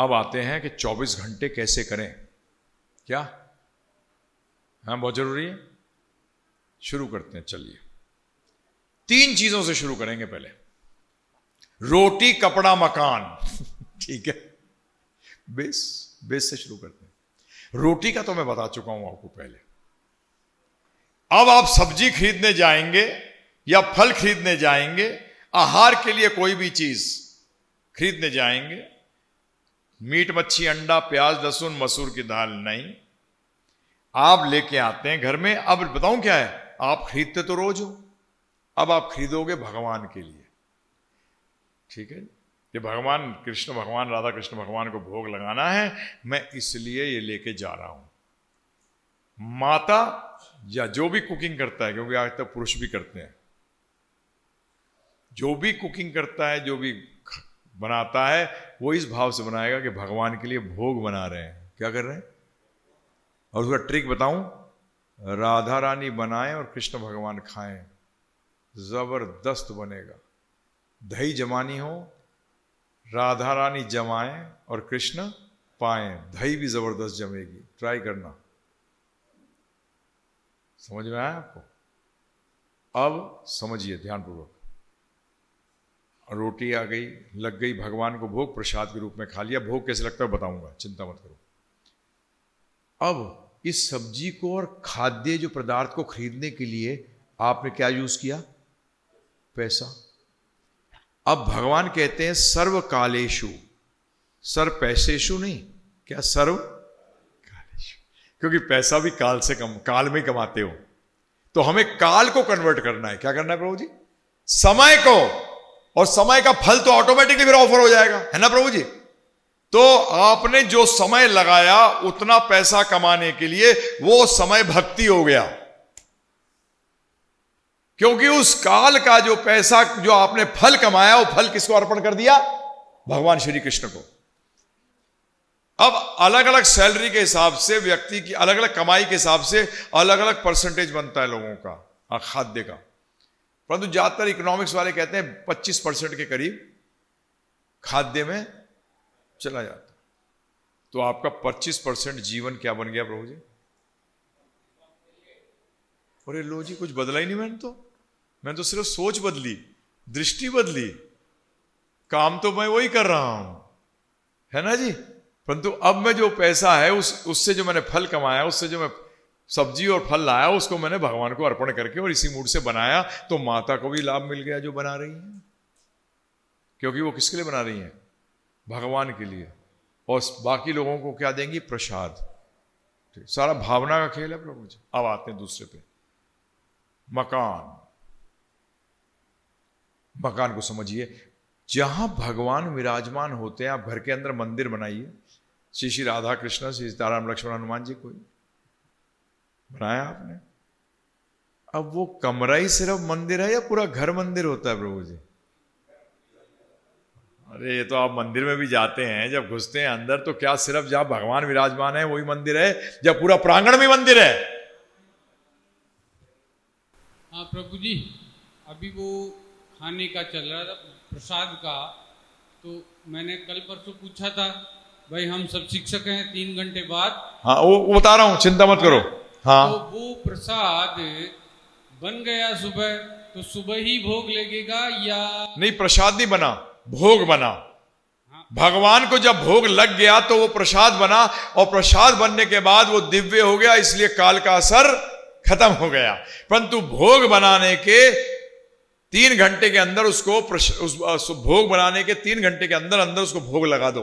अब आते हैं कि 24 घंटे कैसे करें, क्या हाँ बहुत जरूरी है। शुरू करते हैं, चलिए 3 चीजों से शुरू करेंगे। पहले रोटी कपड़ा मकान ठीक है, बेस से शुरू करते हैं। रोटी का तो मैं बता चुका हूं आपको पहले। अब आप सब्जी खरीदने जाएंगे या फल खरीदने जाएंगे, आहार के लिए कोई भी चीज खरीदने जाएंगे, मीट मच्छी अंडा प्याज लहसुन मसूर की दाल नहीं, आप लेके आते हैं घर में। अब बताऊं क्या है, आप खरीदते तो रोज हो, अब आप खरीदोगे भगवान के लिए, ठीक है। ये भगवान कृष्ण भगवान राधा कृष्ण भगवान को भोग लगाना है, मैं इसलिए ये लेके जा रहा हूं। माता या जो भी कुकिंग करता है, क्योंकि आज तक पुरुष भी करते हैं, जो भी कुकिंग करता है, जो भी बनाता है, वो इस भाव से बनाएगा कि भगवान के लिए भोग बना रहे हैं। क्या कर रहे हैं? और उसका ट्रिक बताऊं, राधा रानी बनाएं और कृष्ण भगवान खाएं, जबरदस्त बनेगा। दही जमानी हो, राधा रानी जमाएं और कृष्ण पाएं, दही भी जबरदस्त जमेगी। ट्राई करना। समझ में आया आपको? अब समझिए ध्यानपूर्वक। रोटी आ गई, लग गई भगवान को भोग, प्रसाद के रूप में खा लिया। भोग कैसे लगता है बताऊंगा, चिंता मत करो। अब इस सब्जी को और खाद्य जो पदार्थ को खरीदने के लिए आपने क्या यूज किया? पैसा। अब भगवान कहते हैं सर्व कालेषु, सर्व पैसेषु नहीं, क्या सर्व कालेषु, क्योंकि पैसा भी काल से काल में कमाते हो, तो हमें काल को कन्वर्ट करना है। क्या करना है प्रभु जी? समय को, और समय का फल तो ऑटोमेटिकली फिर ऑफर हो जाएगा, है ना प्रभु जी? तो आपने जो समय लगाया उतना पैसा कमाने के लिए, वो समय भक्ति हो गया, क्योंकि उस काल का जो पैसा जो आपने फल कमाया, वो फल किसको अर्पण कर दिया? भगवान श्री कृष्ण को। अब अलग अलग सैलरी के हिसाब से, व्यक्ति की अलग अलग कमाई के हिसाब से अलग अलग परसेंटेज बनता है लोगों का खाद्य का, परंतु ज्यादातर इकोनॉमिक्स वाले कहते हैं 25% के करीब खाद्य में चला जाता। तो आपका 25% जीवन क्या बन गया प्रभु जी? अरे लो जी, कुछ बदला ही नहीं। मैंने तो सिर्फ सोच बदली, दृष्टि बदली, काम तो मैं वही कर रहा हूं, है ना जी। परंतु अब मैं जो पैसा है उससे जो मैंने फल कमाया, उससे जो मैं सब्जी और फल लाया, उसको मैंने भगवान को अर्पण करके और इसी मूड से बनाया, तो माता को भी लाभ मिल गया जो बना रही है, क्योंकि वो किसके लिए बना रही है? भगवान के लिए। और बाकी लोगों को क्या देंगी? प्रसाद। सारा भावना का खेल है प्रभु जी। अब आते हैं दूसरे पे, मकान। मकान को समझिए, जहां भगवान विराजमान होते हैं, आप घर के अंदर मंदिर बनाइए। श्री राधा कृष्ण, श्री सीताराम लक्ष्मण हनुमान जी, कोई बनाया आपने? अब वो कमरा ही सिर्फ मंदिर है या पूरा घर मंदिर होता है प्रभु जी? अरे ये तो आप मंदिर में भी जाते हैं, जब घुसते हैं अंदर, तो क्या सिर्फ जहां भगवान विराजमान है वही मंदिर है, जब पूरा प्रांगण भी मंदिर है? हाँ प्रभु जी, अभी वो खाने का चल रहा था, प्रसाद का, तो मैंने कल परसों पूछा था, भाई हम सब शिक्षक हैं, 3 घंटे बाद। हाँ वो बता रहा हूं, चिंता मत करो। हाँ तो वो प्रसाद बन गया सुबह, तो सुबह ही भोग लगेगा या नहीं? प्रसाद नहीं बना, भोग बना। भगवान को जब भोग लग गया तो वो प्रसाद बना, और प्रसाद बनने के बाद वो दिव्य हो गया, इसलिए काल का असर खत्म हो गया। परंतु भोग बनाने के 3 घंटे के अंदर उस भोग बनाने के 3 घंटे के अंदर अंदर उसको भोग लगा दो,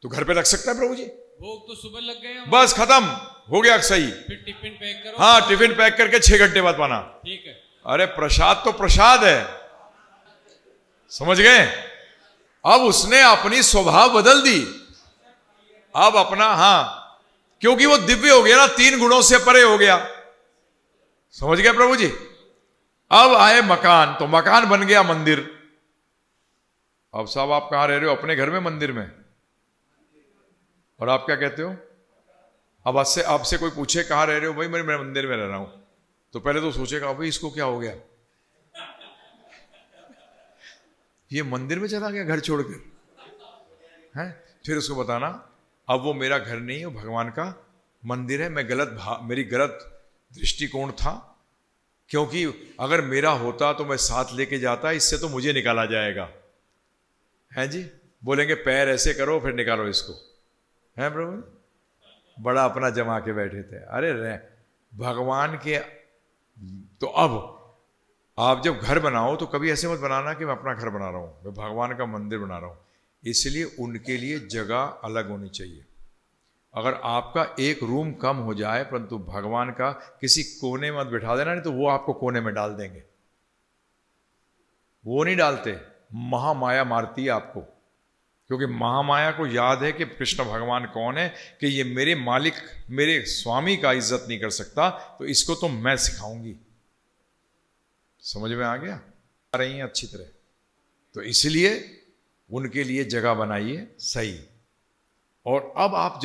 तो घर पे लग सकता है प्रभु जी। भोग तो सुबह लग गए, बस खत्म हो गया, सही। फिर टिफिन पैक करो। हाँ, टिफिन पैक करके 6 घंटे बाद पाना। ठीक है। अरे प्रसाद तो प्रसाद है, समझ गए? अब उसने अपनी स्वभाव बदल दी, अब अपना, हाँ, क्योंकि वो दिव्य हो गया ना, 3 गुणों से परे हो गया। समझ गए प्रभु जी? अब आए मकान, तो मकान बन गया मंदिर। अब साहब आप कहां रह रहे हो? अपने घर में, मंदिर में? और आप क्या कहते हो? अब आपसे कोई पूछे कहां रह रहे हो? भाई मैं मंदिर में रह रहा हूं, तो पहले तो सोचेगा भाई इसको क्या हो गया, ये मंदिर में चला गया घर छोड़कर, है? फिर उसको बताना अब वो मेरा घर नहीं है, वो भगवान का मंदिर है, मैं मेरी गलत दृष्टिकोण था, क्योंकि अगर मेरा होता तो मैं साथ लेके जाता, इससे तो मुझे निकाला जाएगा। हैं जी, बोलेंगे पैर ऐसे करो फिर निकालो इसको, हैं प्रभु, बड़ा अपना जमा के बैठे थे। अरे भगवान के, तो अब आप जब घर बनाओ तो कभी ऐसे मत बनाना कि मैं अपना घर बना रहा हूं, मैं भगवान का मंदिर बना रहा हूं। इसलिए उनके लिए जगह अलग होनी चाहिए। अगर आपका एक रूम कम हो जाए परंतु भगवान का किसी कोने में मत बिठा देना, नहीं तो वो आपको कोने में डाल देंगे। वो नहीं डालते, महामाया मारती है आपको, क्योंकि महामाया को याद है कि कृष्ण भगवान कौन है, कि ये मेरे मालिक, मेरे स्वामी का इज्जत नहीं कर सकता, तो इसको तो मैं सिखाऊंगी। समझ में आ गया? आ रही हैं अच्छी तरह। तो इसलिए उनके लिए जगह बनाइए सही। और अब आप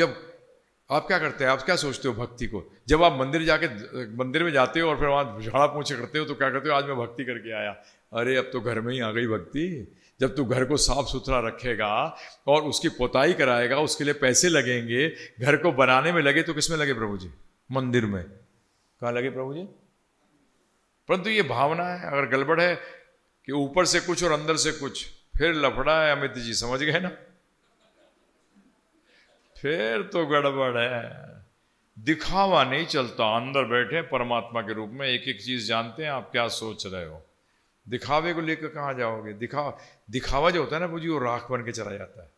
क्या करते हैं, आप क्या सोचते हो भक्ति को? जब आप मंदिर में जाते हो और फिर वहां झाड़ा पोंछे करते हो तो क्या करते हो? आज मैं भक्ति करके आया। अरे अब तो घर में ही आ गई भक्ति। जब तू घर को साफ सुथरा रखेगा और उसकी पोताई कराएगा, उसके लिए पैसे लगेंगे, घर को बनाने में लगे, तो किसमें लगे प्रभु जी? मंदिर में। कहाँ लगे प्रभु जी? परंतु ये भावना है, अगर गड़बड़ है कि ऊपर से कुछ और अंदर से कुछ, फिर लफड़ा है। अमित जी समझ गए ना? फिर तो गड़बड़ है। दिखावा नहीं चलता। अंदर बैठे परमात्मा के रूप में, एक एक चीज जानते हैं आप क्या सोच रहे हो। दिखावे को लेकर कहाँ जाओगे? दिखावा जो होता है ना वो जी, वो राख बन के चला जाता है।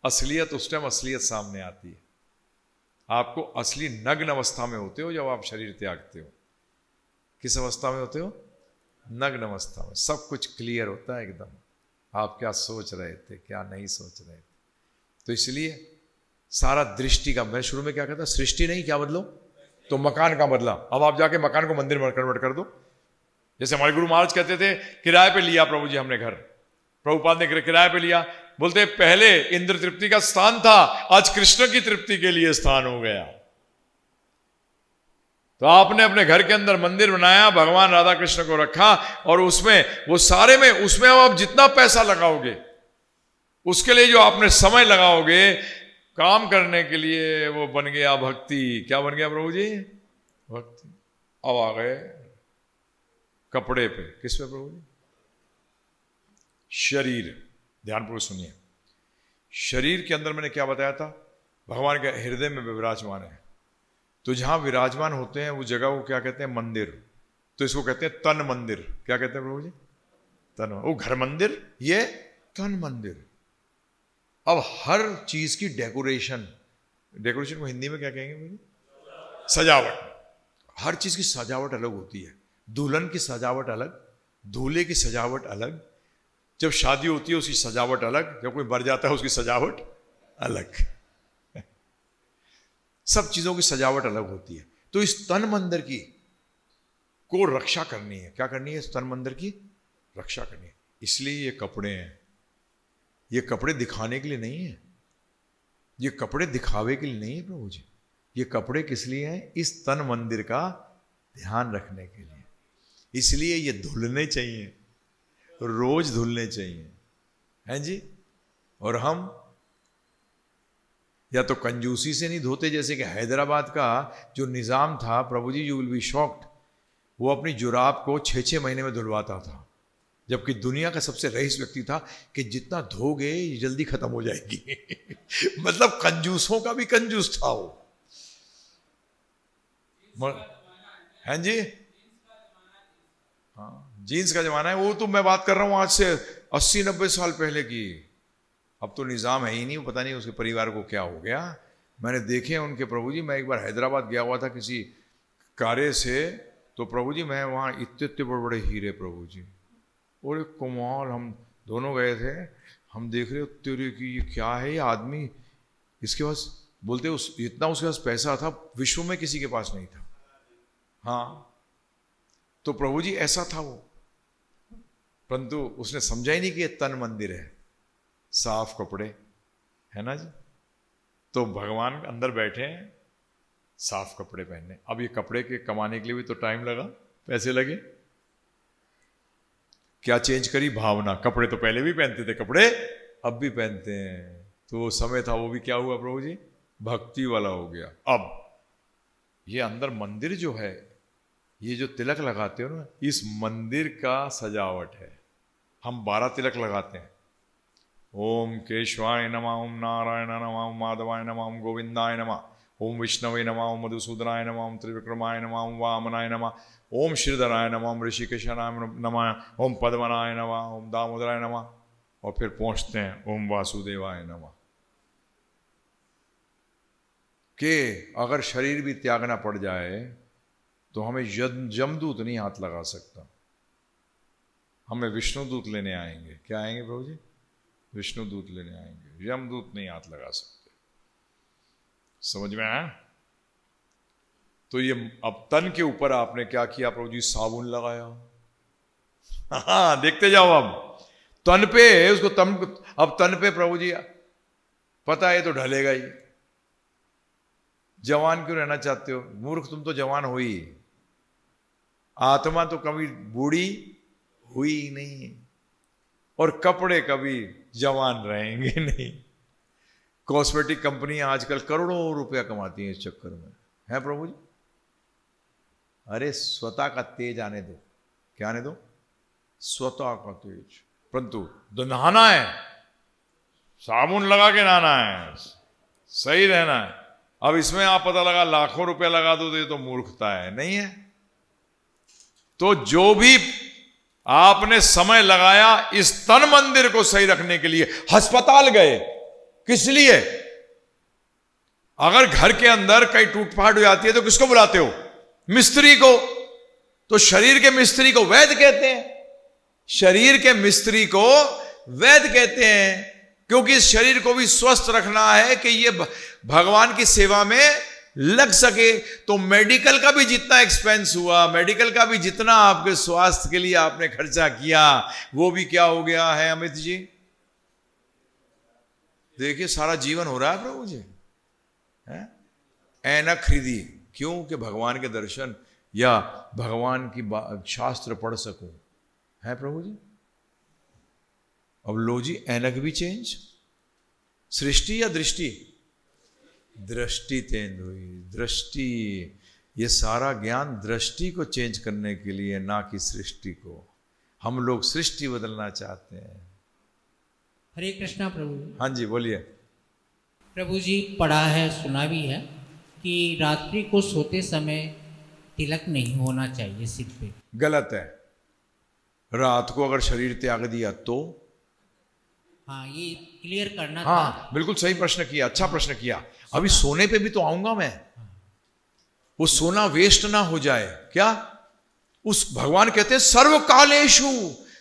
असलियत, उस टाइम असलियत सामने आती है। आपको असली नग्न अवस्था में होते हो जब आप शरीर त्यागते हो। किस अवस्था में होते हो? नग्न अवस्था में। सब कुछ क्लियर होता है एकदम, आप क्या सोच रहे थे, क्या नहीं सोच रहे थे। तो इसलिए सारा दृष्टि का, मैं शुरू में क्या कहता, सृष्टि नहीं, क्या बदलो? तो मकान का बदला। अब आप जाके मकान को मंदिर में कन्वर्ट कर दो। जैसे हमारे गुरु महाराज कहते थे, किराए पे लिया प्रभु जी हमने घर, प्रभुपाद ने किराए पे लिया। बोलते पहले इंद्र तृप्ति का स्थान था, आज कृष्ण की तृप्ति के लिए स्थान हो गया। तो आपने अपने घर के अंदर मंदिर बनाया, भगवान राधा कृष्ण को रखा, और उसमें वो सारे में, उसमें आप जितना पैसा लगाओगे, उसके लिए जो आपने समय लगाओगे काम करने के लिए, वो बन गया भक्ति। क्या बन गया प्रभु जी? भक्ति। अब आ गए कपड़े पे। किस पे प्रभु जी? शरीर। ध्यानपूर्वक सुनिए। शरीर के अंदर मैंने क्या बताया था? भगवान के हृदय में विराजमान है। तो जहां विराजमान होते हैं वो जगह को क्या कहते हैं? मंदिर। तो इसको कहते हैं तन मंदिर। क्या कहते हैं प्रभु जी? तन। वो घर मंदिर, ये तन मंदिर। अब हर चीज की डेकोरेशन को हिंदी में क्या कहेंगे मुझे? सजावट। हर चीज की सजावट अलग होती है। दुल्हन की सजावट अलग, दूल्हे की सजावट अलग, जब शादी होती है उसकी सजावट अलग, जब कोई मर जाता है उसकी सजावट अलग। सब चीजों की सजावट अलग होती है। तो इस तन मंदिर की को रक्षा करनी है। क्या करनी है? इस तन मंदिर की रक्षा करनी है। इसलिए ये कपड़े हैं। ये कपड़े दिखाने के लिए नहीं है, ये कपड़े दिखावे के लिए नहीं है प्रभु जी। ये कपड़े किस लिए हैं? इस तन मंदिर का ध्यान रखने के लिए। इसलिए ये धुलने चाहिए, रोज धुलने चाहिए, हैं जी। और हम या तो कंजूसी से नहीं धोते, जैसे कि हैदराबाद का जो निज़ाम था प्रभु जी, यू विल बी शॉक्ड, वो अपनी जुराब को 6-6 महीने में धुलवाता था, जबकि दुनिया का सबसे रईस व्यक्ति था कि जितना धोगे जल्दी खत्म हो जाएगी। मतलब कंजूसों का भी कंजूस था वो, हैं जी। हाँ, जीन्स का जमाना है वो। तो मैं बात कर रहा हूं आज से 80-90 साल पहले की। अब तो निज़ाम है ही नहीं, पता नहीं उसके परिवार को क्या हो गया। मैंने देखे उनके प्रभु जी। मैं एक बार हैदराबाद गया हुआ था किसी कार्य से, तो प्रभु जी मैं वहाँ इतने इतने बड़े बड़े हीरे प्रभु जी, और कमाल। हम दोनों गए थे, हम देख रहे तेरे की ये क्या है ये आदमी, इसके पास बोलते उस इतना उसके पास पैसा था विश्व में किसी के पास नहीं था। हाँ, तो प्रभु जी ऐसा था वो, परंतु उसने समझा ही नहीं कि ये तन मंदिर है, साफ कपड़े है ना जी। तो भगवान अंदर बैठे हैं, साफ कपड़े पहनने। अब ये कपड़े के कमाने के लिए भी तो टाइम लगा, पैसे लगे। क्या चेंज करी? भावना। कपड़े तो पहले भी पहनते थे, कपड़े अब भी पहनते हैं। तो समय था वो भी क्या हुआ प्रभु जी, भक्ति वाला हो गया। अब ये अंदर मंदिर जो है, ये जो तिलक लगाते हो ना, इस मंदिर का सजावट है। हम 12 तिलक लगाते हैं। ओम केशवाय नमः, ओम नारायण नमः, ओम माधवाय नमः, ओम गोविंदाय नमः, ओम विष्णवे नमः, ओम मधुसूदनाय नमः, ओम त्रिविक्रमाय नमः, ओम वामनाय नमः, ओम श्रीधराय नमः, ओम ऋषिकेशाय नमः, ओम पद्मनाय नमः, ओम दामोदराय नमः, और फिर पहुंचते हैं ओम वासुदेवाय नमः। कि अगर शरीर भी त्यागना पड़ जाए तो हमें यमदूत नहीं हाथ लगा सकता, हमें विष्णुदूत लेने आएंगे। क्या आएंगे प्रभु जी? विष्णुदूत लेने आएंगे, यमदूत नहीं हाथ लगा सकते। समझ में आया? तो ये अब तन के ऊपर आपने क्या किया प्रभु जी? साबुन लगाया। हाँ, देखते जाओ। अब तन पे उसको अब तन पे प्रभु जी पता है तो ढलेगा ही। जवान क्यों रहना चाहते हो? मूर्ख, तुम तो जवान हो ही, आत्मा तो कभी बूढ़ी हुई नहीं, और कपड़े कभी जवान रहेंगे नहीं। कॉस्मेटिक कंपनी आजकल करोड़ों रुपया कमाती है इस चक्कर में, है प्रभु जी? अरे स्वतः का तेज आने दो। क्या आने दो? स्वतः का तेज। परंतु नहाना है, साबुन लगा के नहाना है, सही रहना है। अब इसमें आप पता लगा लाखों रुपया लगा दो तो मूर्खता है, नहीं है? तो जो भी आपने समय लगाया इस तन मंदिर को सही रखने के लिए, अस्पताल गए किस लिए? अगर घर के अंदर कहीं टूट फाट हो जाती है तो किसको बुलाते हो? मिस्त्री को। तो शरीर के मिस्त्री को वैद्य कहते हैं। शरीर के मिस्त्री को वैद्य कहते हैं, क्योंकि इस शरीर को भी स्वस्थ रखना है कि ये भगवान की सेवा में लग सके। तो मेडिकल का भी जितना एक्सपेंस हुआ, मेडिकल का भी जितना आपके स्वास्थ्य के लिए आपने खर्चा किया, वो भी क्या हो गया है अमित जी? देखिए सारा जीवन हो रहा है प्रभु जी। ऐनक खरीदी, क्यों? कि भगवान के दर्शन या भगवान की शास्त्र पढ़ सकूं, है प्रभु जी? अब लो जी, ऐनक भी चेंज। सृष्टि या दृष्टि? दृष्टि चेंज हुई। दृष्टि, ये सारा ज्ञान दृष्टि को चेंज करने के लिए, ना कि सृष्टि को। हम लोग सृष्टि बदलना चाहते हैं। हरे कृष्णा प्रभु। हाँ जी बोलिए। प्रभु जी, पढ़ा है सुना भी है कि रात्रि को सोते समय तिलक नहीं होना चाहिए सिर पे। गलत है। रात को अगर शरीर त्याग दिया तो? हाँ, ये क्लियर करना हाँ था। बिल्कुल सही प्रश्न किया, अच्छा प्रश्न किया। अभी सोने पे भी तो आऊंगा मैं। वो सोना वेस्ट ना हो जाए। क्या? उस भगवान कहते हैं सर्व कालेषु,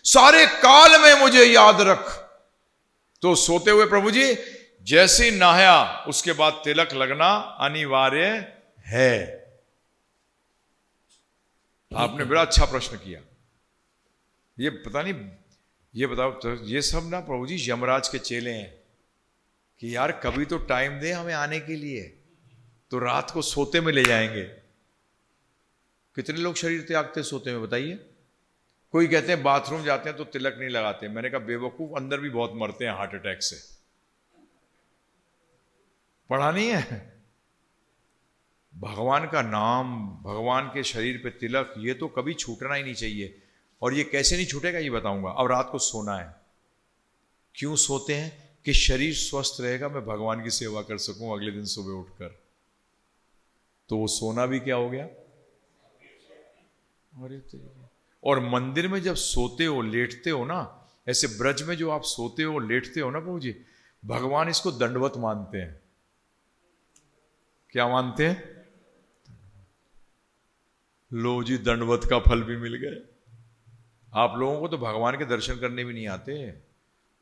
सारे काल में मुझे याद रख। तो सोते हुए प्रभु जी जैसे ही नहाया उसके बाद तिलक लगना अनिवार्य है। आपने बड़ा अच्छा प्रश्न किया। ये पता नहीं, ये बताओ तो, ये सब ना प्रभु जी यमराज के चेले हैं कि यार कभी तो टाइम दे हमें आने के लिए, तो रात को सोते में ले जाएंगे। कितने लोग शरीर त्यागते सोते में बताइए? कोई कहते हैं बाथरूम जाते हैं तो तिलक नहीं लगाते। मैंने कहा बेवकूफ, अंदर भी बहुत मरते हैं हार्ट अटैक से। पढ़ा नहीं है? भगवान का नाम, भगवान के शरीर पे तिलक, ये तो कभी छूटना ही नहीं चाहिए। और ये कैसे नहीं छूटेगा ये बताऊंगा। अब रात को सोना है, क्यों सोते हैं? कि शरीर स्वस्थ रहेगा, मैं भगवान की सेवा कर सकूं अगले दिन सुबह उठकर। तो वो सोना भी क्या हो गया? और मंदिर में जब सोते हो, लेटते हो ना, ऐसे ब्रज में जो आप सोते हो लेटते हो ना प्रभु जी, भगवान इसको दंडवत मानते हैं। क्या मानते हैं? लो जी, दंडवत का फल भी मिल गए। आप लोगों को तो भगवान के दर्शन करने भी नहीं आते।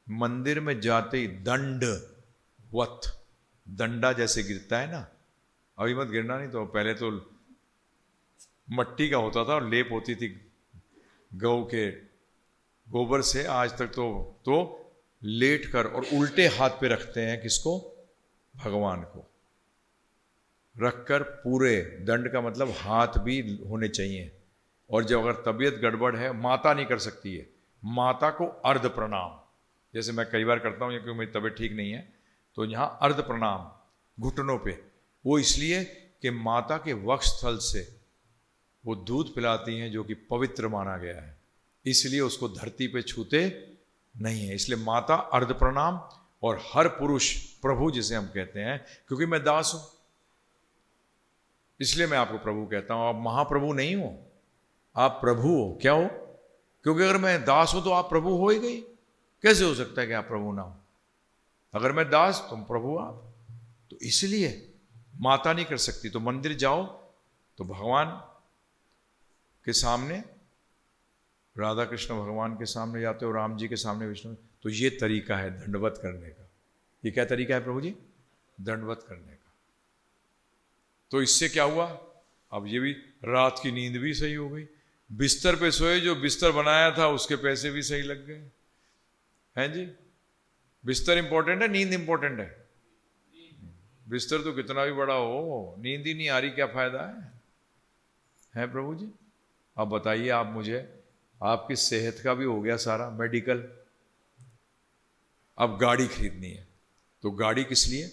मंदिर में जाते ही दंडवत, दंडा जैसे गिरता है ना, अभी मत गिरना, नहीं तो पहले तो मट्टी का होता था और लेप होती थी गौ के गोबर से। आज तक तो लेट कर और उल्टे हाथ पे रखते हैं। किसको? भगवान को रखकर पूरे दंड का मतलब हाथ भी होने चाहिए। और जब अगर तबीयत गड़बड़ है, माता नहीं कर सकती है, माता को अर्ध प्रणाम, जैसे मैं कई बार करता हूँ क्योंकि मेरी तबीयत ठीक नहीं है, तो यहां अर्ध प्रणाम घुटनों पे, वो इसलिए कि माता के वक्षस्थल से वो दूध पिलाती हैं जो कि पवित्र माना गया है, इसलिए उसको धरती पे छूते नहीं है। इसलिए माता अर्ध प्रणाम, और हर पुरुष प्रभु जिसे हम कहते हैं, क्योंकि मैं दास हूं इसलिए मैं आपको प्रभु कहता हूं। आप महाप्रभु नहीं हो, आप प्रभु हो। क्या हो? क्योंकि अगर मैं दास हूं तो आप प्रभु हो ही गई। कैसे हो सकता है कि आप प्रभु ना हो? अगर मैं दास तुम प्रभु आप, तो इसलिए माता नहीं कर सकती। तो मंदिर जाओ तो भगवान के सामने, राधा कृष्ण भगवान के सामने जाते हो, राम जी के सामने विष्णु, तो ये तरीका है दंडवत करने का। ये क्या तरीका है प्रभु जी? दंडवत करने का। तो इससे क्या हुआ? अब ये भी, रात की नींद भी सही हो गई, बिस्तर पे सोए, जो बिस्तर बनाया था उसके पैसे भी सही लग गए हैं जी। बिस्तर इंपॉर्टेंट है, नींद इंपॉर्टेंट है? बिस्तर तो कितना भी बड़ा हो, नींद ही नहीं आ रही, क्या फायदा है प्रभु जी? अब बताइए आप मुझे, आपकी सेहत का भी हो गया सारा मेडिकल, अब गाड़ी खरीदनी है, तो गाड़ी किस लिए?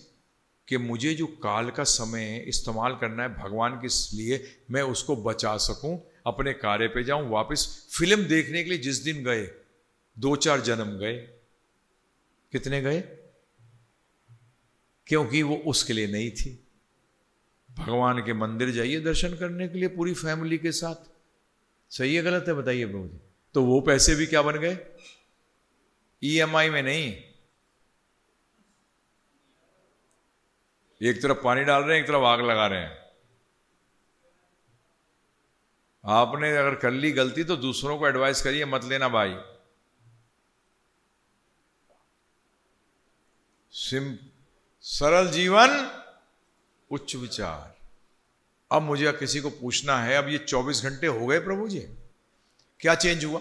कि मुझे जो काल का समय इस्तेमाल करना है भगवान के लिए, मैं उसको बचा सकूं, अपने कार्य पे जाऊं, वापस फिल्म देखने के लिए जिस दिन गए, 2-4 जन्म गए। कितने गए? क्योंकि वो उसके लिए नहीं थी। भगवान के मंदिर जाइए दर्शन करने के लिए पूरी फैमिली के साथ, सही है गलत है बताइए प्रभु जी? तो वो पैसे भी क्या बन गए? EMI में नहीं, एक तरफ पानी डाल रहे हैं, एक तरफ आग लगा रहे हैं। आपने अगर कर ली गलती तो दूसरों को एडवाइस करिए, मत लेना भाई। सरल जीवन उच्च विचार। अब मुझे किसी को पूछना है, अब ये 24 घंटे हो गए प्रभु जी, क्या चेंज हुआ?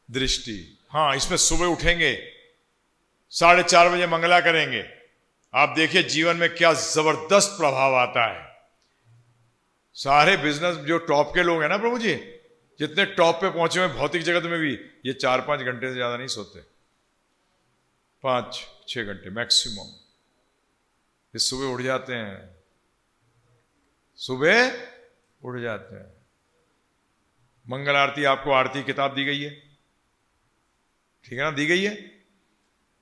दृष्टि। हाँ, इसमें सुबह उठेंगे, 4:30 बजे मंगला करेंगे, आप देखिए जीवन में क्या जबरदस्त प्रभाव आता है। सारे बिजनेस जो टॉप के लोग हैं ना प्रभु जी, जितने टॉप पे पहुंचे हुए भौतिक जगत में भी, ये 4-5 घंटे से ज्यादा नहीं सोते, 5-6 घंटे मैक्सिमम। ये सुबह उठ जाते हैं, सुबह उठ जाते हैं। मंगल आरती, आपको आरती किताब दी गई है, ठीक है ना, दी गई है,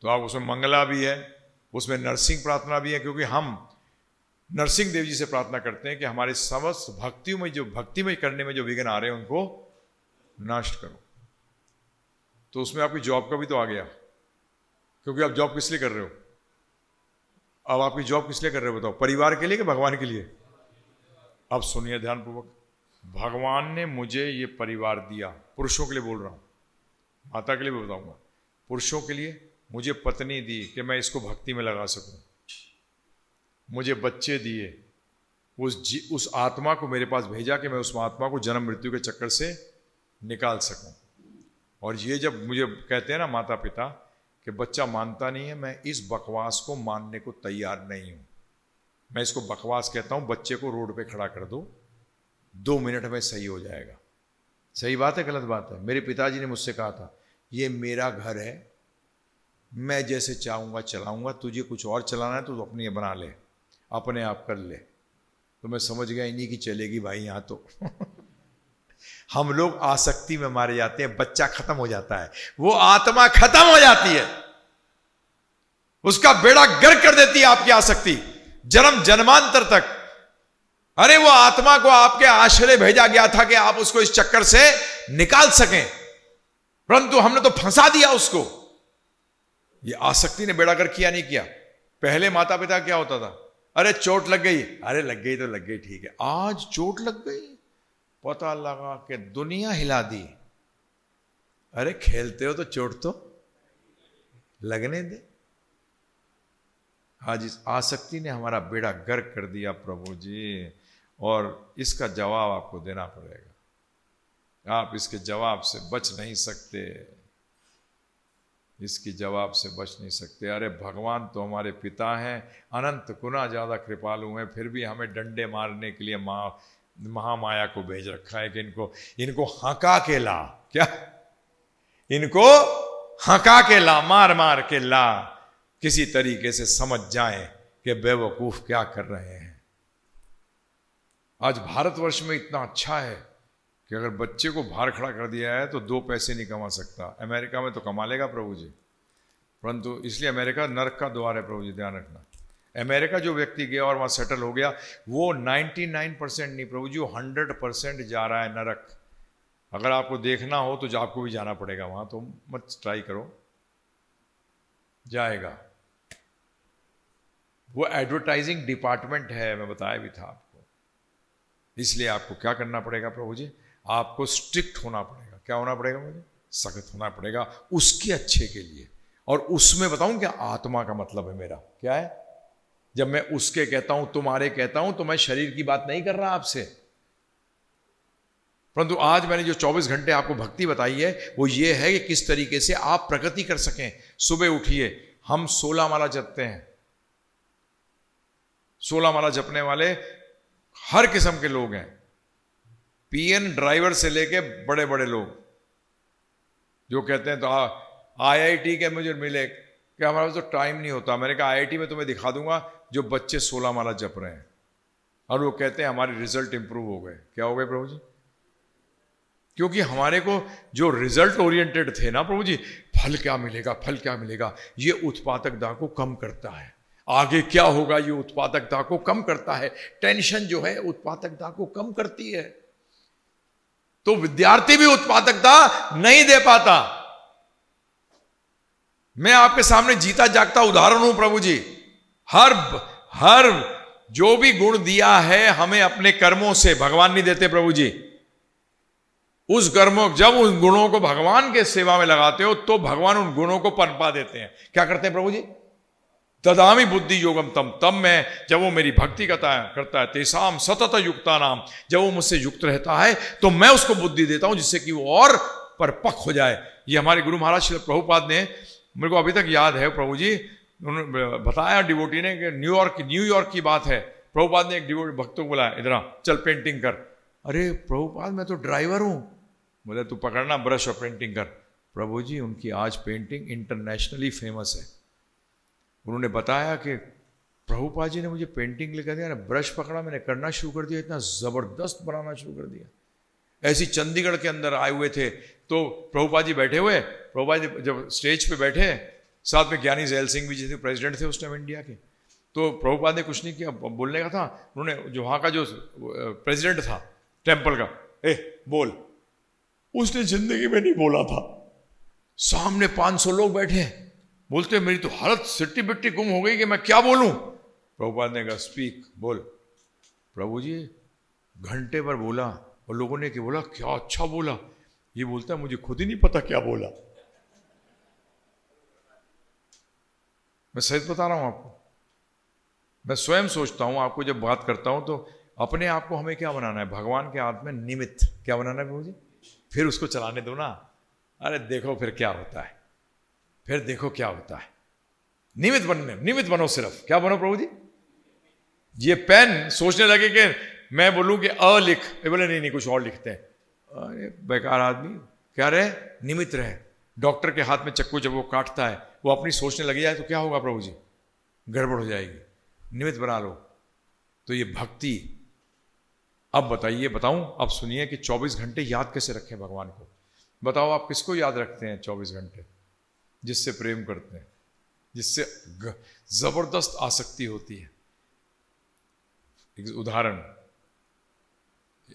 तो आप उसमें मंगला भी है, उसमें नरसिंह प्रार्थना भी है, क्योंकि हम नरसिंह देव जी से प्रार्थना करते हैं कि हमारे समस्त भक्ति में करने में जो विघ्न आ रहे हैं उनको नष्ट करो। तो उसमें आपकी जॉब का भी तो आ गया, क्योंकि आप जॉब किस लिए कर रहे हो? अब आपकी जॉब किस लिए कर रहे हो बताओ? परिवार के लिए कि भगवान के लिए? अब सुनिए ध्यानपूर्वक, भगवान ने मुझे ये परिवार दिया, पुरुषों के लिए बोल रहा हूं, माता के लिए भी बताऊंगा। पुरुषों के लिए मुझे पत्नी दी कि मैं इसको भक्ति में लगा सकूं, मुझे बच्चे दिए, उस आत्मा को मेरे पास भेजा कि मैं उस आत्मा को जन्म मृत्यु के चक्कर से निकाल सकूं। और ये जब मुझे कहते हैं ना माता पिता कि बच्चा मानता नहीं है, मैं इस बकवास को मानने को तैयार नहीं हूं। मैं इसको बकवास कहता हूं। बच्चे को रोड पे खड़ा कर दो, 2 मिनट में सही हो जाएगा। सही बात है गलत बात है? मेरे पिताजी ने मुझसे कहा था, ये मेरा घर है, मैं जैसे चाहूंगा चलाऊंगा, तुझे कुछ और चलाना है तो अपनी बना ले, अपने आप कर ले। तो मैं समझ गया इन्हीं की चलेगी भाई यहां तो। हम लोग आसक्ति में मारे जाते हैं, बच्चा खत्म हो जाता है, वो आत्मा खत्म हो जाती है, उसका बेड़ा गर्क कर देती है आपकी आसक्ति जन्म जन्मांतर तक। अरे वो आत्मा को आपके आश्रय भेजा गया था कि आप उसको इस चक्कर से निकाल सकें, परंतु हमने तो फंसा दिया उसको। ये आसक्ति ने बेड़ा गर्क किया नहीं किया? पहले माता पिता क्या होता था? अरे चोट लग गई, अरे लग गई तो लग गई, ठीक है। आज चोट लग गई, पता लगा कि दुनिया हिला दी। अरे खेलते हो तो चोट तो लगने दे। आज इस आसक्ति ने हमारा बेड़ा गर्क कर दिया प्रभु जी, और इसका जवाब आपको देना पड़ेगा। आप इसके जवाब से बच नहीं सकते, इसकी जवाब से बच नहीं सकते। अरे भगवान तो हमारे पिता हैं, अनंत गुना ज्यादा कृपालु हैं, फिर भी हमें डंडे मारने के लिए महामाया को भेज रखा है कि इनको हंका के ला। क्या? इनको हंका के ला, मार मार के ला, किसी तरीके से समझ जाएं कि बेवकूफ क्या कर रहे हैं। आज भारतवर्ष में इतना अच्छा है कि अगर बच्चे को बाहर खड़ा कर दिया है तो 2 पैसे नहीं कमा सकता। अमेरिका में तो कमा लेगा प्रभु जी, परंतु इसलिए अमेरिका नरक का द्वार है प्रभु जी, ध्यान रखना। अमेरिका जो व्यक्ति गया और वहाँ सेटल हो गया, वो 99% नहीं प्रभु जी, वो 100% जा रहा है नरक। अगर आपको देखना हो तो आपको भी जाना पड़ेगा वहाँ, तो मत ट्राई करो, जाएगा। वो एडवर्टाइजिंग डिपार्टमेंट है, मैं बताया भी था आपको। इसलिए आपको क्या करना पड़ेगा प्रभु जी, आपको स्ट्रिक्ट होना पड़ेगा। क्या होना पड़ेगा मुझे? सख्त होना पड़ेगा उसके अच्छे के लिए। और उसमें बताऊं क्या आत्मा का मतलब है मेरा क्या है? जब मैं उसके कहता हूं, तुम्हारे कहता हूं, तो मैं शरीर की बात नहीं कर रहा आपसे। परंतु आज मैंने जो 24 घंटे आपको भक्ति बताई है वो ये है कि किस तरीके से आप प्रगति कर सकें। सुबह उठिए, हम 16 माला जपते हैं। 16 माला जपने वाले हर किस्म के लोग हैं, पीएन ड्राइवर से लेके बड़े बड़े लोग जो कहते हैं तो IIT के मुझे मिले कि हमारे पास तो टाइम नहीं होता। मैंने कहा IIT में तुम्हें दिखा दूंगा जो बच्चे 16 माला जप रहे हैं और वो कहते हैं हमारे रिजल्ट इंप्रूव हो गए। क्या हो गए प्रभु जी? क्योंकि हमारे को जो रिजल्ट ओरिएंटेड थे ना प्रभु जी, फल क्या मिलेगा, फल क्या मिलेगा, ये उत्पादकता को कम करता है। आगे क्या होगा, ये उत्पादकता को कम करता है। टेंशन जो है उत्पादकता को कम करती है। तो विद्यार्थी भी उत्पादकता नहीं दे पाता। मैं आपके सामने जीता जागता उदाहरण हूं प्रभु जी। हर जो भी गुण दिया है हमें अपने कर्मों से, भगवान नहीं देते प्रभु जी। उस कर्मों, जब उन गुणों को भगवान के सेवा में लगाते हो तो भगवान उन गुणों को पनपा देते हैं। क्या करते हैं प्रभु जी? ददामि बुद्धि योगम तम, तब मैं, जब वो मेरी भक्ति करता है, तेसाम सतत युक्ता नाम, जब वो मुझसे युक्त रहता है तो मैं उसको बुद्धि देता हूं जिससे कि वो और परिपक्व हो जाए। ये हमारे गुरु महाराज श्री प्रभुपाद ने, मेरे को अभी तक याद है प्रभु जी, उन्होंने बताया डिवोटी ने कि न्यूयॉर्क की बात है। प्रभुपाद ने एक डिवोटी भक्तों को बुलाया, इधर चल पेंटिंग कर। अरे प्रभुपाद मैं तो ड्राइवर हूं। बोले तू पकड़ना ब्रश और पेंटिंग कर। प्रभु जी उनकी आज पेंटिंग इंटरनेशनली फेमस है। उन्होंने बताया कि प्रभुपाद जी ने मुझे पेंटिंग लेकर दिया ना, ब्रश पकड़ा, मैंने करना शुरू कर दिया, इतना ज़बरदस्त बनाना शुरू कर दिया। ऐसी चंडीगढ़ के अंदर आए हुए थे तो प्रभुपाद जी बैठे हुए, प्रभुपाद जी जब स्टेज पे बैठे, साथ में ज्ञानी जैल सिंह भी जैसे प्रेसिडेंट थे उस टाइम इंडिया के, तो प्रभुपाद ने कुछ नहीं किया, बोलने का था। उन्होंने जो वहाँ का जो प्रेसिडेंट था टेम्पल का, बोल, उसने जिंदगी में नहीं बोला था। सामने 500 लोग बैठे, बोलते मेरी तो हालत सिट्टी बिट्टी गुम हो गई कि मैं क्या बोलूं। प्रभुपाद ने कहा स्पीक, बोल। प्रभु जी घंटे भर बोला और लोगों ने क्या बोला, क्या अच्छा बोला। ये बोलता है मुझे खुद ही नहीं पता क्या बोला। मैं सच बता रहा हूं आपको, मैं स्वयं सोचता हूं, आपको जब बात करता हूं तो अपने आप को हमें क्या बनाना है, भगवान के हाथ में निमित्त। क्या बनाना है प्रभु जी? फिर उसको चलाने दो ना। अरे देखो फिर क्या होता है, फिर देखो क्या होता है। निमित्त बनो सिर्फ। क्या बनो प्रभु जी? ये पेन सोचने लगे कि मैं बोलूं कि अ लिख, बोले नहीं कुछ और लिखते हैं। अरे बेकार आदमी, क्या रहे, निमित्त रहे। डॉक्टर के हाथ में चक्कू जब वो काटता है, वो अपनी सोचने लगी जाए तो क्या होगा प्रभु जी? गड़बड़ हो जाएगी। निमित्त बना लो। तो ये भक्ति, अब बताइए, बताऊं, अब सुनिए कि 24 घंटे याद कैसे रखें भगवान को। बताओ आप किसको याद रखते हैं 24 घंटे? जिससे प्रेम करते हैं, जिससे जबरदस्त आसक्ति होती है। एक उदाहरण,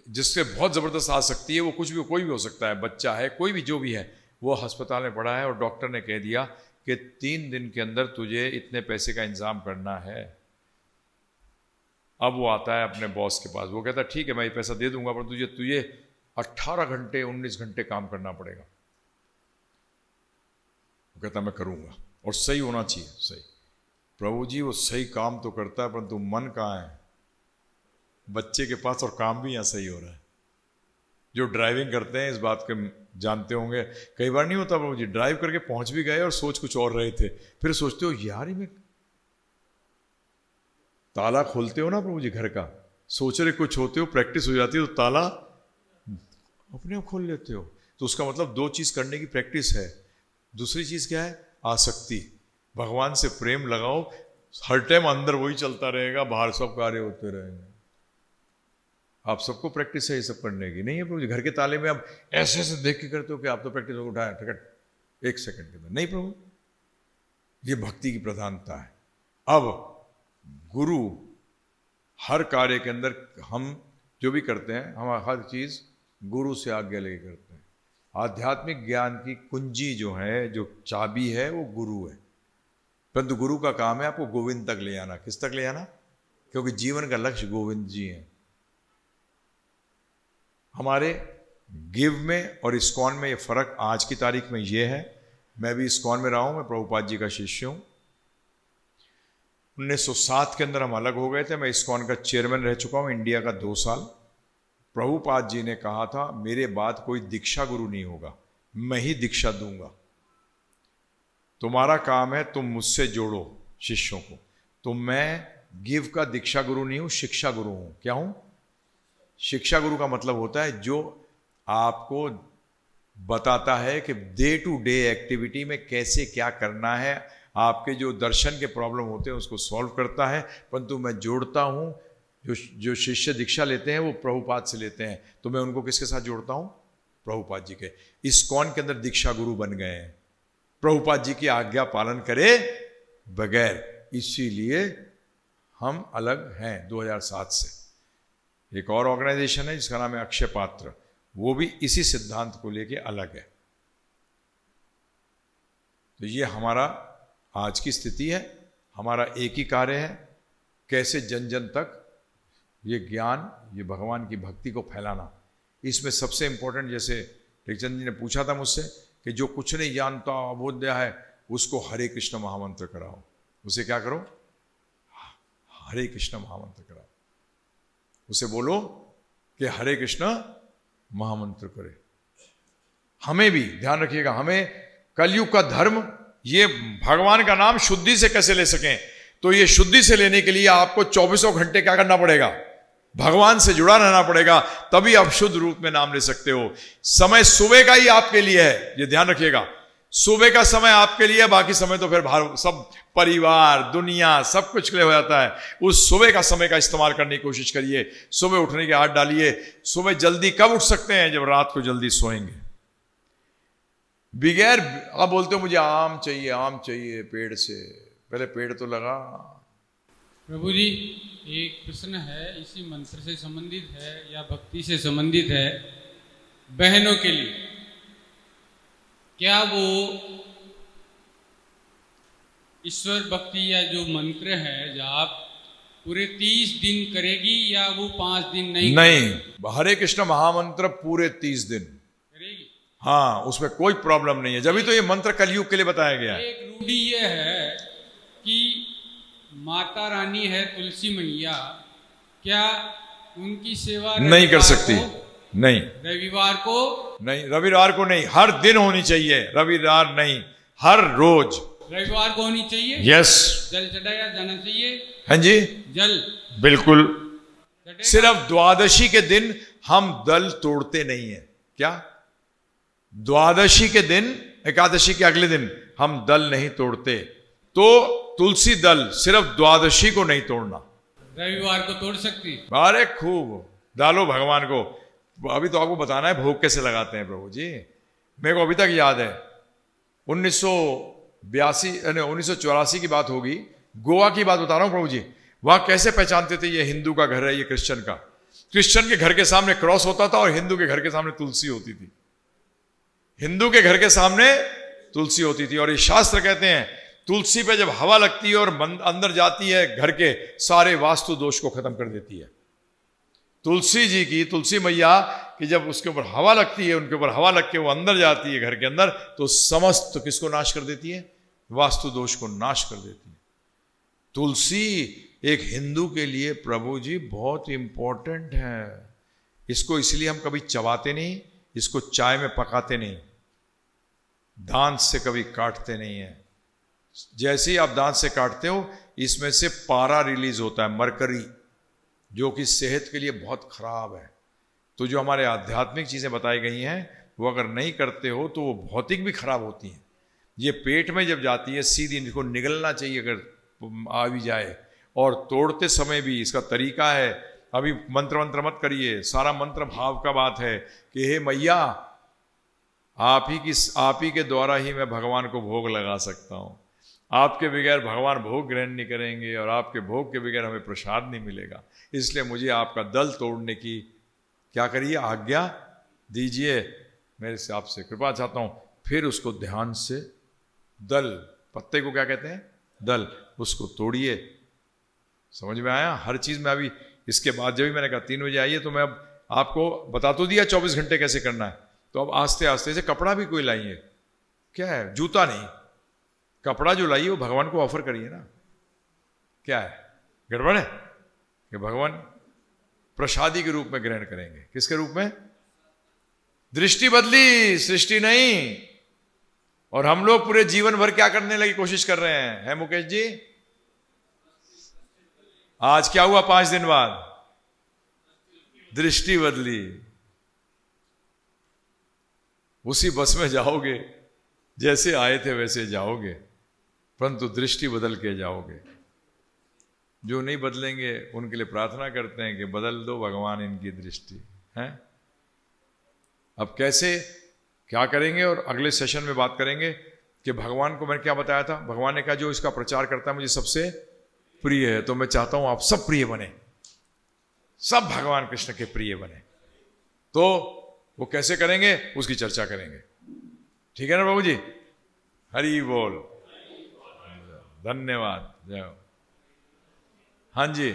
जिससे बहुत जबरदस्त आसक्ति है, वो कुछ भी, कोई भी हो सकता है, बच्चा है, कोई भी, जो भी है। वो अस्पताल में पड़ा है और डॉक्टर ने कह दिया कि 3 दिन के अंदर तुझे इतने पैसे का इंतजाम करना है। अब वो आता है अपने बॉस के पास, वो कहता है ठीक है मैं ये पैसा दे दूंगा, पर तुझे 18 घंटे 19 घंटे काम करना पड़ेगा। वो कहता मैं करूंगा, और सही होना चाहिए। सही, प्रभु जी वो सही काम तो करता है, परंतु मन कहाँ है बच्चे के पास, और काम भी यहाँ सही हो रहा है। जो ड्राइविंग करते हैं इस बात को जानते होंगे, कई बार नहीं होता प्रभु जी, ड्राइव करके पहुंच भी गए और सोच कुछ और रहे थे, फिर सोचते हो यार में ताला खोलते हो ना प्रभु जी घर का, सोच रहे कुछ होते हो, प्रैक्टिस हो जाती है तो ताला अपने आप खोल लेते हो। तो उसका मतलब 2 चीज करने की प्रैक्टिस है। दूसरी चीज क्या है? आसक्ति। भगवान से प्रेम लगाओ, हर टाइम अंदर वही चलता रहेगा, बाहर सब कार्य होते रहेंगे। आप सबको प्रैक्टिस है ये सब करने की, नहीं है प्रभु जी घर के ताले में आप ऐसे ऐसे देख के करते हो कि आप तो प्रैक्टिस उठाया टिकट 1 सेकंड के अंदर, नहीं प्रभु, ये भक्ति की प्रधानता है। अब गुरु हर कार्य के अंदर हम जो भी करते हैं, हम हर चीज गुरु से आज्ञा लेके करते हैं। आध्यात्मिक ज्ञान की कुंजी जो है, जो चाबी है, वो गुरु है। परंतु गुरु का काम है आपको गोविंद तक ले आना। किस तक ले आना? क्योंकि जीवन का लक्ष्य गोविंद जी हैं। हमारे गिव में और इस्कॉन में ये फर्क आज की तारीख में ये है। मैं भी इस्कॉन में रहा हूं, मैं प्रभुपाद जी का शिष्य हूं। 1907 के अंदर हम अलग हो गए थे। मैं इस्कॉन का चेयरमैन रह चुका हूं इंडिया का 2 साल। प्रभुपाद जी ने कहा था मेरे बाद कोई दीक्षा गुरु नहीं होगा, मैं ही दीक्षा दूंगा। तुम्हारा काम है तुम मुझसे जोड़ो शिष्यों को। तो मैं गिव का दीक्षा गुरु नहीं हूं, शिक्षा गुरु हूं। क्या हूं? शिक्षा गुरु का मतलब होता है जो आपको बताता है कि डे टू डे एक्टिविटी में कैसे क्या करना है। आपके जो दर्शन के प्रॉब्लम होते हैं उसको सॉल्व करता है। परंतु मैं जोड़ता हूं, जो शिष्य दीक्षा लेते हैं वो प्रभुपाद से लेते हैं, तो मैं उनको किसके साथ जोड़ता हूं? प्रभुपाद जी के। इस्कॉन के अंदर दीक्षा गुरु बन गए हैं, प्रभुपाद जी की आज्ञा पालन करे बगैर। इसीलिए हम अलग हैं 2007 से। एक और ऑर्गेनाइजेशन है जिसका नाम है अक्षय पात्र, वो भी इसी सिद्धांत को लेके अलग है। तो ये हमारा आज की स्थिति है। हमारा एक ही कार्य है, कैसे जन जन तक ये ज्ञान, ये भगवान की भक्ति को फैलाना। इसमें सबसे इंपॉर्टेंट, जैसे टेकचंद जी ने पूछा था मुझसे कि जो कुछ नहीं जानता अबोध्य है उसको हरे कृष्ण महामंत्र कराओ। उसे क्या करो? हरे कृष्ण महामंत्र कराओ। उसे बोलो कि हरे कृष्ण महामंत्र करे। हमें भी ध्यान रखिएगा, हमें कलयुग का धर्म, ये भगवान का नाम शुद्धि से कैसे ले सकें, तो ये शुद्धि से लेने के लिए आपको 24 घंटे क्या करना पड़ेगा? भगवान से जुड़ा रहना पड़ेगा, तभी आप शुद्ध रूप में नाम ले सकते हो। समय सुबह का ही आपके लिए है, ये ध्यान रखिएगा। सुबह का समय आपके लिए, बाकी समय तो फिर सब परिवार दुनिया सब कुछ के लिए हो जाता है। उस सुबह का समय का इस्तेमाल करने की कोशिश करिए। सुबह उठने की आदत डालिए। सुबह जल्दी कब उठ सकते हैं? जब रात को जल्दी सोएंगे। बगैर आप बोलते हो मुझे आम चाहिए पेड़ से, पहले पेड़ तो लगा। प्रभु जी एक प्रश्न है, इसी मंत्र से संबंधित है या भक्ति से संबंधित है। बहनों के लिए क्या वो ईश्वर भक्ति या जो मंत्र है जाप पूरे 30 दिन करेगी या वो 5 दिन नहीं? हरे कृष्ण महामंत्र पूरे 30 दिन करेगी। हाँ, उसमें कोई प्रॉब्लम नहीं है। जब भी तो ये मंत्र कलयुग के लिए बताया गया है। एक रूढ़ी ये है कि माता रानी है तुलसी मैया, क्या उनकी सेवा नहीं कर सकती? नहीं, रविवार को नहीं, रविवार को नहीं, हर दिन होनी चाहिए। रविवार नहीं, हर रोज रविवार को होनी चाहिए। यस। जल चढ़ाया जाना चाहिए। हाँ जी, जल बिल्कुल। सिर्फ द्वादशी के दिन हम दल तोड़ते नहीं है। क्या? द्वादशी के दिन, एकादशी के अगले दिन हम दल नहीं तोड़ते। तो तुलसी दल सिर्फ द्वादशी को नहीं तोड़ना, रविवार को तोड़ सकती। अरे खूब डालो भगवान को। अभी तो आपको बताना है भोग कैसे लगाते हैं प्रभु जी। मेरे को अभी तक याद है 1984 की बात होगी, गोवा की बात बता रहा हूं प्रभु जी। वहां कैसे पहचानते थे ये हिंदू का घर है, ये क्रिश्चियन का? क्रिश्चियन के घर के सामने क्रॉस होता था और हिंदू के घर के सामने तुलसी होती थी। हिंदू के घर के सामने तुलसी होती थी। और ये शास्त्र कहते हैं तुलसी पे जब हवा लगती है और अंदर जाती है घर के, सारे वास्तु दोष को खत्म कर देती है। तुलसी जी की, तुलसी मैया कि जब उसके ऊपर हवा लगती है, उनके ऊपर हवा लग के वो अंदर जाती है घर के अंदर, तो समस्त किसको नाश कर देती है? वास्तु दोष को नाश कर देती है। तुलसी एक हिंदू के लिए प्रभु जी बहुत इंपॉर्टेंट है। इसको इसलिए हम कभी चबाते नहीं, इसको चाय में पकाते नहीं, दांत से कभी काटते नहीं है। जैसे ही आप दांत से काटते हो, इसमें से पारा रिलीज होता है, मरकरी, जो कि सेहत के लिए बहुत खराब है। तो जो हमारे आध्यात्मिक चीजें बताई गई हैं वो अगर नहीं करते हो तो वो भौतिक भी खराब होती हैं। ये पेट में जब जाती है सीधी, इनको निगलना चाहिए अगर आ भी जाए। और तोड़ते समय भी इसका तरीका है, अभी मंत्र मत करिए, सारा मंत्र भाव का बात है कि हे मैया, आप ही के द्वारा ही मैं भगवान को भोग लगा सकता हूँ। आपके बगैर भगवान भोग ग्रहण नहीं करेंगे और आपके भोग के बगैर हमें प्रसाद नहीं मिलेगा। इसलिए मुझे आपका दल तोड़ने की क्या करिए, आज्ञा दीजिए, मेरे से आपसे कृपा चाहता हूँ। फिर उसको ध्यान से दल, पत्ते को क्या कहते हैं, दल, उसको तोड़िए। समझ में आया? हर चीज़ में अभी इसके बाद जब भी मैंने कहा 3 बजे आइए, तो मैं अब आपको बता तो दिया 24 घंटे कैसे करना है। तो अब आस्ते आस्ते से कपड़ा भी कोई लाइए, क्या है, जूता नहीं, कपड़ा जो लाइए वो भगवान को ऑफर करिए ना। क्या है, गड़बड़ है कि भगवान प्रसादी के रूप में ग्रहण करेंगे। किसके रूप में? दृष्टि बदली, सृष्टि नहीं। और हम लोग पूरे जीवन भर क्या करने लगी कोशिश कर रहे हैं, है मुकेश जी? आज क्या हुआ 5 दिन बाद? दृष्टि बदली। उसी बस में जाओगे, जैसे आए थे वैसे जाओगे, परंतु दृष्टि बदल के जाओगे। जो नहीं बदलेंगे उनके लिए प्रार्थना करते हैं कि बदल दो भगवान इनकी दृष्टि, है। अब कैसे क्या करेंगे, और अगले सेशन में बात करेंगे कि भगवान को मैंने क्या बताया था। भगवान ने कहा जो इसका प्रचार करता है मुझे सबसे प्रिय है। तो मैं चाहता हूं आप सब प्रिय बने, सब भगवान कृष्ण के प्रिय बने। तो वो कैसे करेंगे उसकी चर्चा करेंगे, ठीक है ना बाबू जी? हरि बोल, धन्यवाद, जय हो। हाँ जी।